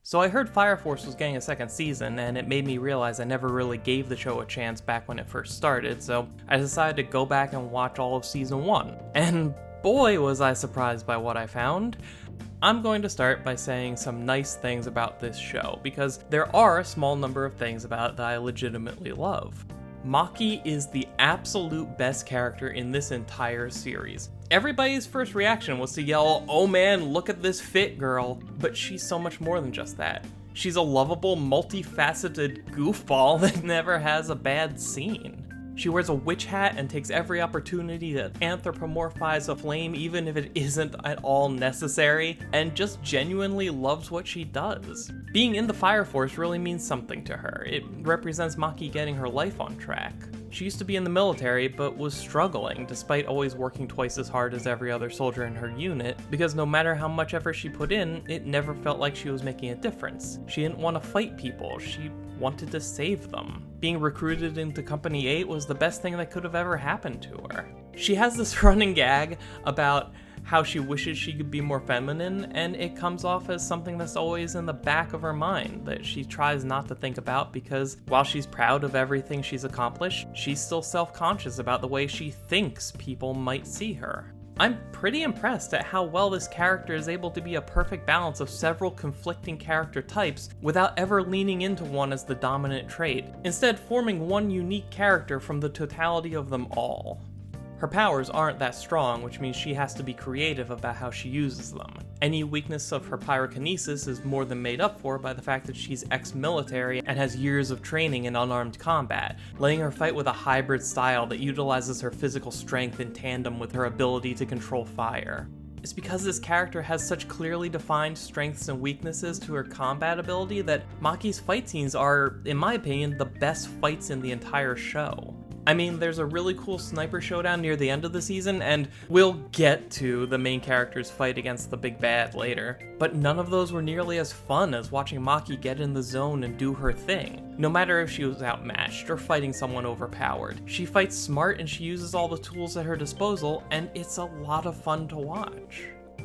So I heard Fire Force was getting a second season, and it made me realize I never really gave the show a chance back when it first started, so I decided to go back and watch all of season 1. And boy was I surprised by what I found. I'm going to start by saying some nice things about this show, because there are a small number of things about it that I legitimately love. Maki is the absolute best character in this entire series. Everybody's first reaction was to yell, "Oh man, look at this fit girl," but she's so much more than just that. She's a lovable, multifaceted goofball that never has a bad scene. She wears a witch hat and takes every opportunity to anthropomorphize a flame even if it isn't at all necessary, and just genuinely loves what she does. Being in the Fire Force really means something to her. It represents Maki getting her life on track. She used to be in the military, but was struggling, despite always working twice as hard as every other soldier in her unit, because no matter how much effort she put in, it never felt like she was making a difference. She didn't want to fight people, she wanted to save them. Being recruited into Company 8 was the best thing that could have ever happened to her. She has this running gag about how she wishes she could be more feminine, and it comes off as something that's always in the back of her mind that she tries not to think about, because while she's proud of everything she's accomplished, she's still self-conscious about the way she thinks people might see her. I'm pretty impressed at how well this character is able to be a perfect balance of several conflicting character types without ever leaning into one as the dominant trait, instead forming one unique character from the totality of them all. Her powers aren't that strong, which means she has to be creative about how she uses them. Any weakness of her pyrokinesis is more than made up for by the fact that she's ex-military and has years of training in unarmed combat, letting her fight with a hybrid style that utilizes her physical strength in tandem with her ability to control fire. It's because this character has such clearly defined strengths and weaknesses to her combat ability that Maki's fight scenes are, in my opinion, the best fights in the entire show. I mean, there's a really cool sniper showdown near the end of the season, and we'll get to the main character's fight against the big bad later, but none of those were nearly as fun as watching Maki get in the zone and do her thing. No matter if she was outmatched or fighting someone overpowered, she fights smart and she uses all the tools at her disposal, and it's a lot of fun to watch.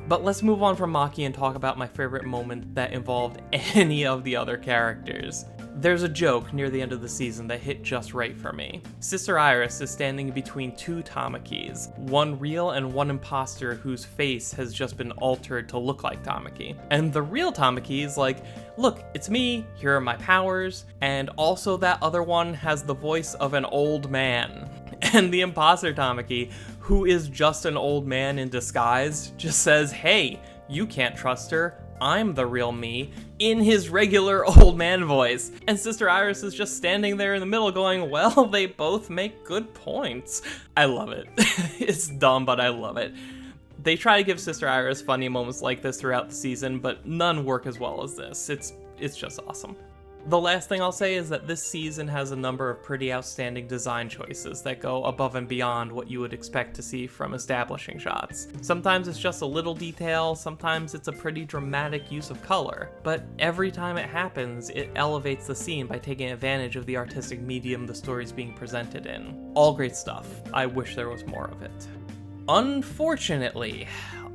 But let's move on from Maki and talk about my favorite moment that involved any of the other characters. There's a joke near the end of the season that hit just right for me. Sister Iris is standing between two Tamakis, one real and one imposter whose face has just been altered to look like Tamaki. And the real Tamaki is like, "Look, it's me, here are my powers," and also that other one has the voice of an old man. And the imposter Tamaki, who is just an old man in disguise, just says, "Hey, you can't trust her, I'm the real me," in his regular old man voice. And Sister Iris is just standing there in the middle going, well, they both make good points. I love it. It's dumb, but I love it. They try to give Sister Iris funny moments like this throughout the season, but none work as well as this. It's just awesome. The last thing I'll say is that this season has a number of pretty outstanding design choices that go above and beyond what you would expect to see from establishing shots. Sometimes it's just a little detail, sometimes it's a pretty dramatic use of color, but every time it happens, it elevates the scene by taking advantage of the artistic medium the story's being presented in. All great stuff. I wish there was more of it. Unfortunately,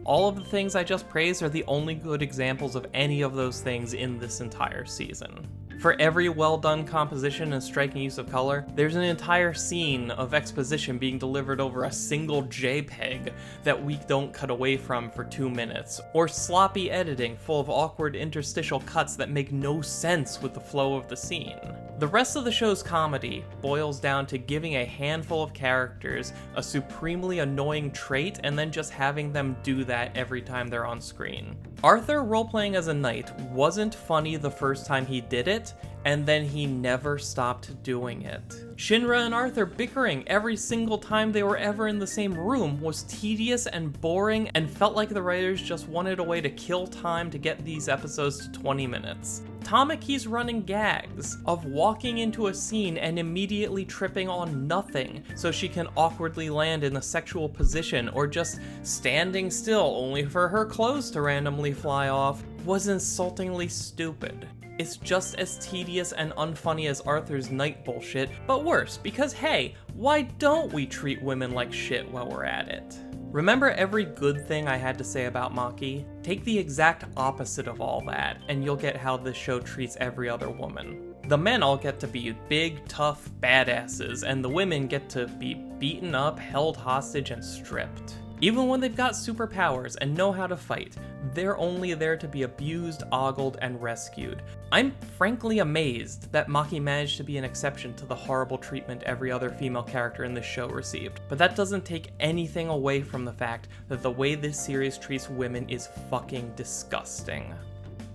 all of the things I just praised are the only good examples of any of those things in this entire season. For every well-done composition and striking use of color, there's an entire scene of exposition being delivered over a single JPEG that we don't cut away from for 2 minutes, or sloppy editing full of awkward interstitial cuts that make no sense with the flow of the scene. The rest of the show's comedy boils down to giving a handful of characters a supremely annoying trait and then just having them do that every time they're on screen. Arthur roleplaying as a knight wasn't funny the first time he did it, and then he never stopped doing it. Shinra and Arthur bickering every single time they were ever in the same room was tedious and boring and felt like the writers just wanted a way to kill time to get these episodes to 20 minutes. Tamaki's running gags of walking into a scene and immediately tripping on nothing so she can awkwardly land in a sexual position, or just standing still only for her clothes to randomly fly off, was insultingly stupid. It's just as tedious and unfunny as Arthur's knight bullshit, but worse, because hey, why don't we treat women like shit while we're at it? Remember every good thing I had to say about Maki? Take the exact opposite of all that, and you'll get how this show treats every other woman. The men all get to be big, tough badasses, and the women get to be beaten up, held hostage, and stripped. Even when they've got superpowers and know how to fight, they're only there to be abused, ogled, and rescued. I'm frankly amazed that Maki managed to be an exception to the horrible treatment every other female character in this show received, but that doesn't take anything away from the fact that the way this series treats women is fucking disgusting.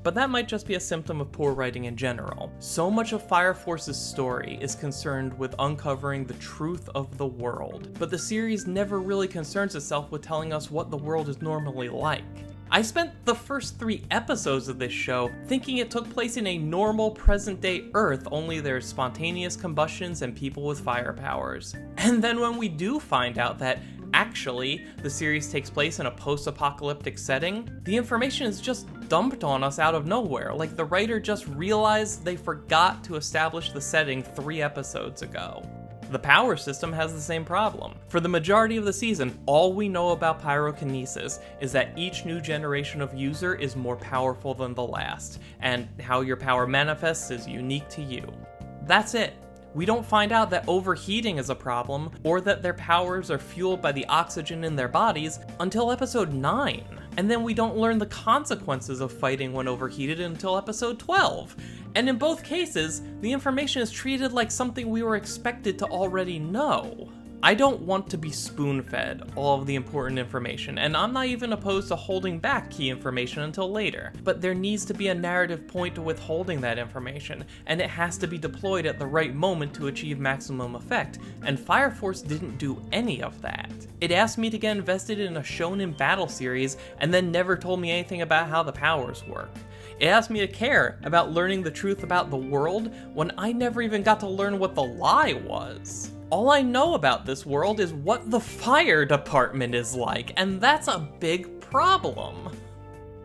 But that might just be a symptom of poor writing in general. So much of Fire Force's story is concerned with uncovering the truth of the world, but the series never really concerns itself with telling us what the world is normally like. I spent the first 3 episodes of this show thinking it took place in a normal present-day Earth, only there's spontaneous combustions and people with fire powers. And then when we do find out that actually the series takes place in a post-apocalyptic setting, the information is just dumped on us out of nowhere, like the writer just realized they forgot to establish the setting 3 episodes ago. The power system has the same problem. For the majority of the season, all we know about pyrokinesis is that each new generation of user is more powerful than the last, and how your power manifests is unique to you. That's it. We don't find out that overheating is a problem, or that their powers are fueled by the oxygen in their bodies until episode 9. And then we don't learn the consequences of fighting when overheated until episode 12. And in both cases, the information is treated like something we were expected to already know. I don't want to be spoon-fed all of the important information, and I'm not even opposed to holding back key information until later, but there needs to be a narrative point to withholding that information, and it has to be deployed at the right moment to achieve maximum effect, and Fire Force didn't do any of that. It asked me to get invested in a shonen battle series, and then never told me anything about how the powers work. It asked me to care about learning the truth about the world when I never even got to learn what the lie was. All I know about this world is what the fire department is like, and that's a big problem.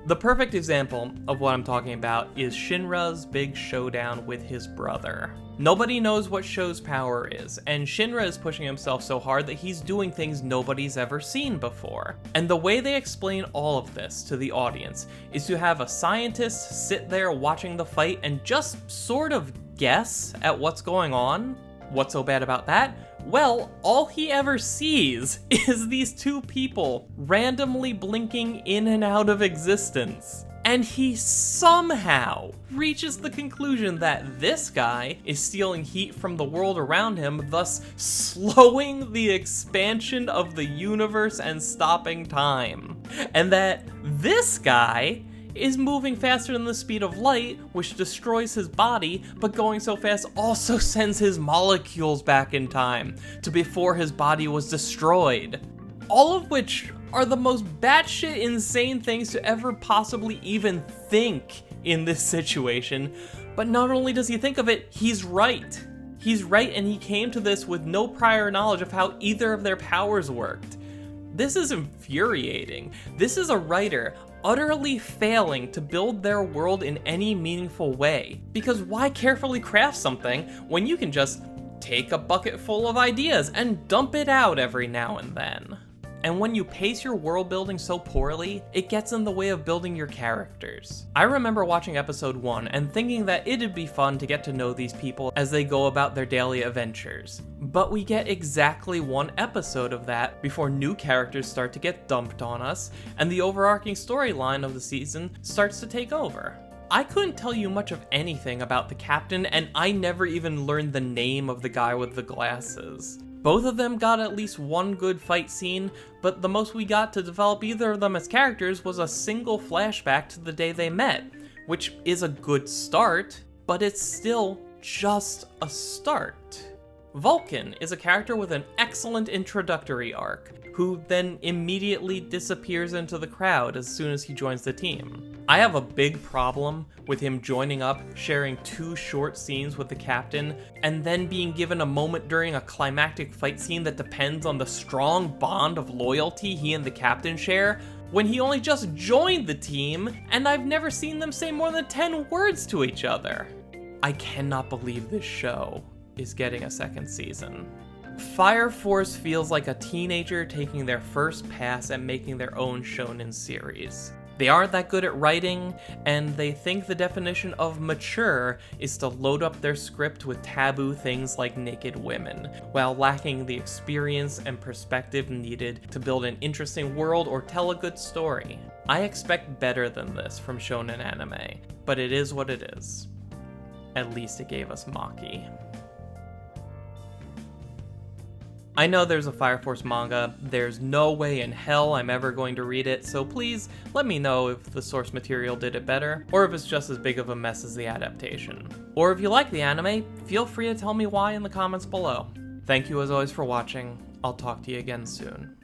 The perfect example of what I'm talking about is Shinra's big showdown with his brother. Nobody knows what Sho's power is, and Shinra is pushing himself so hard that he's doing things nobody's ever seen before. And the way they explain all of this to the audience is to have a scientist sit there watching the fight and just sort of guess at what's going on. What's so bad about that? Well, all he ever sees is these 2 people randomly blinking in and out of existence. And he somehow reaches the conclusion that this guy is stealing heat from the world around him, thus slowing the expansion of the universe and stopping time. And that this guy is moving faster than the speed of light, which destroys his body, but going so fast also sends his molecules back in time to before his body was destroyed. All of which are the most batshit insane things to ever possibly even think in this situation. But not only does he think of it, he's right. He's right, and he came to this with no prior knowledge of how either of their powers worked. This is infuriating. This is a writer utterly failing to build their world in any meaningful way. Because why carefully craft something when you can just take a bucket full of ideas and dump it out every now and then? And when you pace your world building so poorly, it gets in the way of building your characters. I remember watching episode 1 and thinking that it'd be fun to get to know these people as they go about their daily adventures. But we get exactly 1 episode of that before new characters start to get dumped on us, and the overarching storyline of the season starts to take over. I couldn't tell you much of anything about the captain, and I never even learned the name of the guy with the glasses. Both of them got at least 1 good fight scene, but the most we got to develop either of them as characters was a single flashback to the day they met, which is a good start, but it's still just a start. Vulcan is a character with an excellent introductory arc, who then immediately disappears into the crowd as soon as he joins the team. I have a big problem with him joining up, sharing 2 short scenes with the captain, and then being given a moment during a climactic fight scene that depends on the strong bond of loyalty he and the captain share, when he only just joined the team, and I've never seen them say more than 10 words to each other. I cannot believe this show is getting a 2nd season. Fire Force feels like a teenager taking their first pass at making their own shonen series. They aren't that good at writing, and they think the definition of mature is to load up their script with taboo things like naked women, while lacking the experience and perspective needed to build an interesting world or tell a good story. I expect better than this from shonen anime, but it is what it is. At least it gave us Maki. I know there's a Fire Force manga, there's no way in hell I'm ever going to read it, so please let me know if the source material did it better, or if it's just as big of a mess as the adaptation. Or if you like the anime, feel free to tell me why in the comments below. Thank you as always for watching, I'll talk to you again soon.